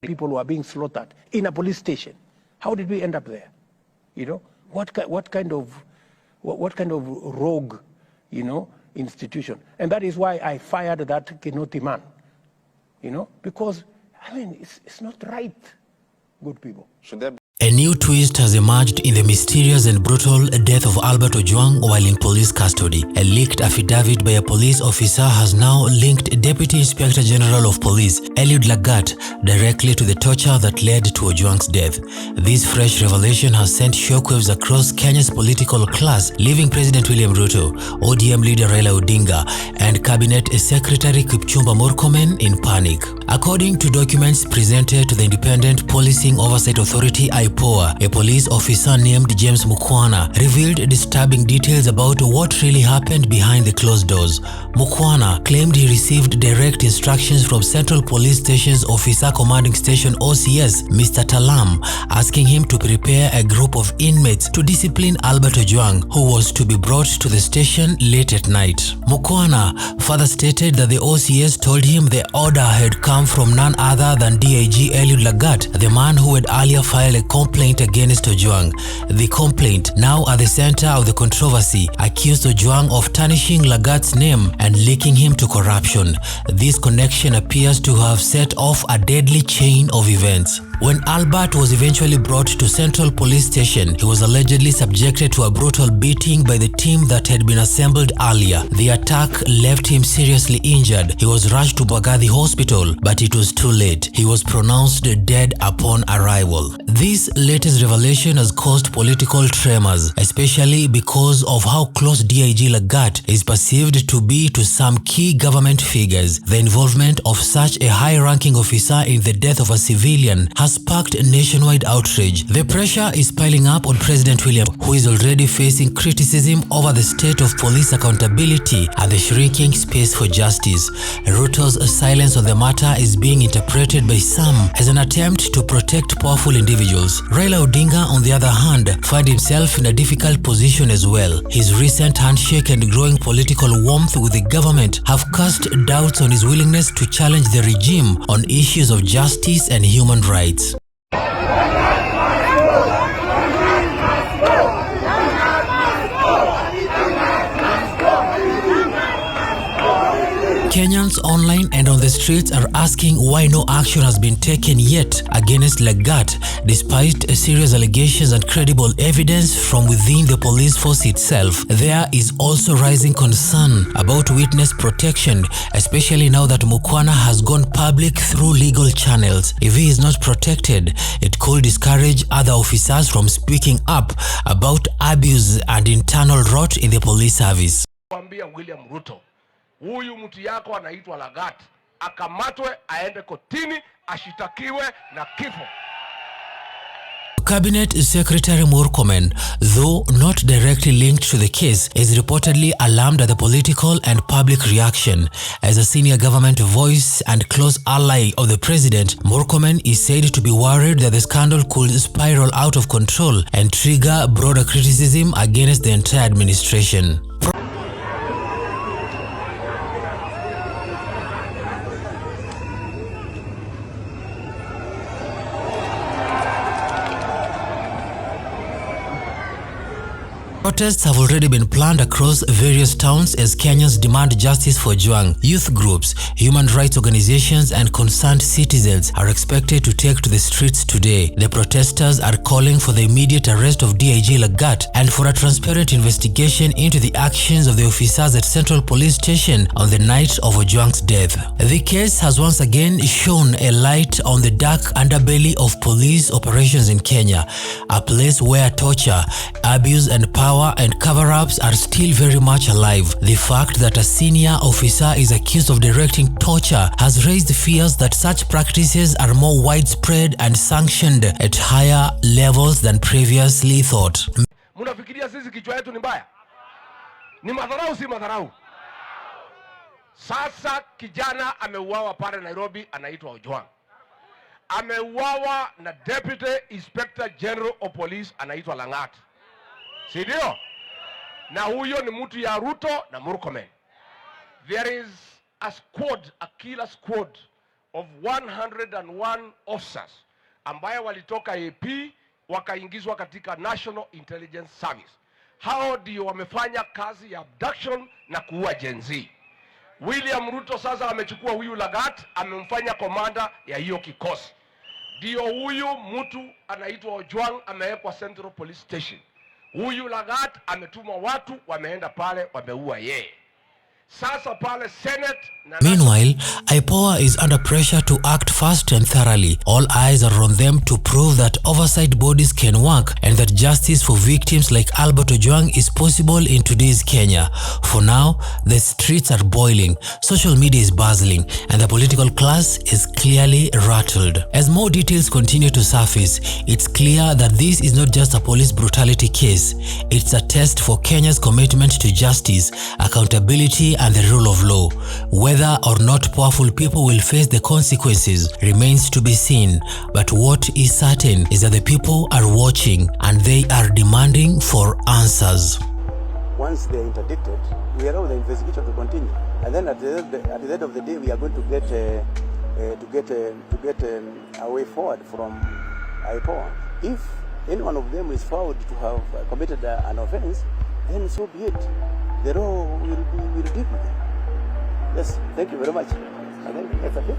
People who are being slaughtered in a police station. How did we end up there? You know, what kind of rogue, you know, institution? And that is why I fired that Kinoti man. You know, because I mean it's not right, good people. Should there be A new twist has emerged in the mysterious and brutal death of Albert Ojwang while in police custody. A leaked affidavit by a police officer has now linked Deputy Inspector General of Police Eliud Lagat directly to the torture that led to Ojwang's death. This fresh revelation has sent shockwaves across Kenya's political class, leaving President William Ruto, ODM leader Raila Odinga, and Cabinet Secretary Kipchumba Murkomen in panic. According to documents presented to the Independent Policing Oversight Authority a police officer named James Mukwana revealed disturbing details about what really happened behind the closed doors. Mukwana claimed he received direct instructions from Central Police Station's Officer Commanding Station OCS, Mr. TALAAM, asking him to prepare a group of inmates to discipline Albert Ojwang, who was to be brought to the station late at night. Mukwana further stated that the OCS told him the order had come from none other than DIG Eliud Lagat, the man who had earlier filed a complaint against Ojwang. The complaint, now at the center of the controversy, accused Ojwang of tarnishing Lagat's name and linking him to corruption. This connection appears to have set off a deadly chain of events. When Albert was eventually brought to Central Police Station, he was allegedly subjected to a brutal beating by the team that had been assembled earlier. The attack left him seriously injured. He was rushed to Bagathi Hospital, but it was too late. He was pronounced dead upon arrival. This latest revelation has caused political tremors, especially because of how close DIG Lagat is perceived to be to some key government figures. The involvement of such a high-ranking officer in the death of a civilian has sparked nationwide outrage. The pressure is piling up on President William, who is already facing criticism over the state of police accountability and the shrinking space for justice. Ruto's silence on the matter is being interpreted by some as an attempt to protect powerful individuals. Raila Odinga, on the other hand, finds himself in a difficult position as well. His recent handshake and growing political warmth with the government have cast doubts on his willingness to challenge the regime on issues of justice and human rights. Kenyans online and on the streets are asking why no action has been taken yet against Lagat, despite serious allegations and credible evidence from within the police force itself. There is also rising concern about witness protection, especially now that Mukwana has gone public through legal channels. If he is not protected, it could discourage other officers from speaking up about abuse and internal rot in the police service. William Ruto, huyu mtu yako anaitwa Lagat, akamatwe aende kotini ashitakiwe na kifo. Cabinet Secretary Murkomen, though not directly linked to the case, is reportedly alarmed at the political and public reaction. As a senior government voice and close ally of the president, Murkomen is said to be worried that the scandal could spiral out of control and trigger broader criticism against the entire administration. Protests have already been planned across various towns as Kenyans demand justice for Ojwang. Youth groups, human rights organizations, and concerned citizens are expected to take to the streets today. The protesters are calling for the immediate arrest of DIG Lagat and for a transparent investigation into the actions of the officers at Central Police Station on the night of Ojwang's death. The case has once again shone a light on the dark underbelly of police operations in Kenya, a place where torture, abuse, and power and cover-ups are still very much alive. The fact that a senior officer is accused of directing torture has raised fears that such practices are more widespread and sanctioned at higher levels than previously thought. Munafikiria sisi kichwa yetu ni mbaya? Ni madharau si madharau? Sasa kijana ameuawa pale Nairobi anaitwa Ojwang. Ameuawa na Deputy Inspector General of Police anaitwa Lagat. Sidio? Na huyo ni mtu ya Ruto na Murkomen. There is a squad, a killer squad of 101 officers ambayo walitoka AP wakaingizwa katika National Intelligence Service. Hao ndio wamefanya kazi ya abduction na kuua Gen Z. William Ruto sasa amechukua huyu Lagat, amemfanya komanda ya hiyo kikosi. Ndio huyu mtu anaitwa Ojwang amewekwa Central Police Station. Huyu Lagat ametuma watu wameenda pale wameua yeye. Sasa pale Senate Meanwhile, IPOA is under pressure to act fast and thoroughly. All eyes are on them to prove that oversight bodies can work and that justice for victims like Albert Ojwang is possible in today's Kenya. For now, the streets are boiling, social media is buzzing, and the political class is clearly rattled. As more details continue to surface, it's clear that this is not just a police brutality case. It's a test for Kenya's commitment to justice, accountability, and the rule of law. Whether or not powerful people will face the consequences remains to be seen, but what is certain is that the people are watching and they are demanding for answers. Once they are interdicted, we allow the investigation to continue, and then at the end of the day, we are going to get a way forward from IPOA. If any one of them is found to have committed an offense, then so be it. The law will deal with them. Yes, thank you very much. And then that's a bit.